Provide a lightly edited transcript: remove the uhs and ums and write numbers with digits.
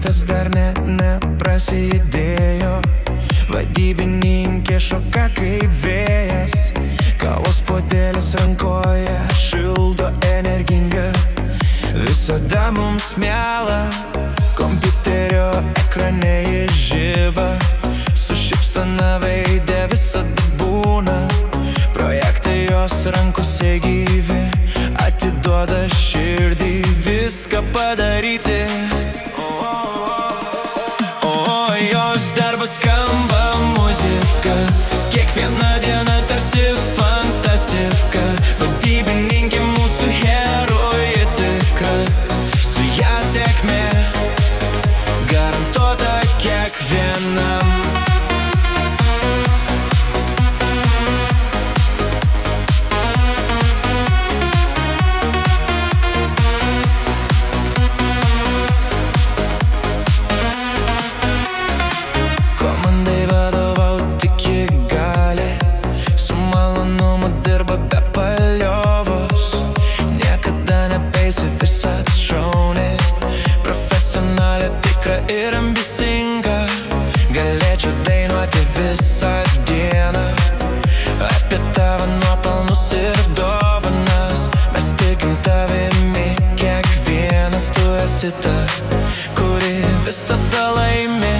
rytas dar neprasidėjo. Vadybininkė šoka kaip vėjas, kavos puodelis rankoje šildo energinga. Visada mums miela, kompiuterio ekrane ji žiba. Su šypsena veide visada būna, projektai jos rankose gyvi. Atiduoda širdį viską padaryti. O jos darbas skamba muzika, kiekviena diena tarsi fantastika. Vadybininkė mūsų herojė tikra, su ja sėkmė garantuota kiekvienam. Komandai vadovauti kiek gali, su malonumu dirba be paliovos. Niekada nepeisi, visad šauni, profesionalė, tikra ir ambicinga. Galėčiau dainuoti visą dieną apie tavo nuopelnus ir dovanas. Mes tikim tavimi, kiekvienas tu esi ta, kuri visada laimi.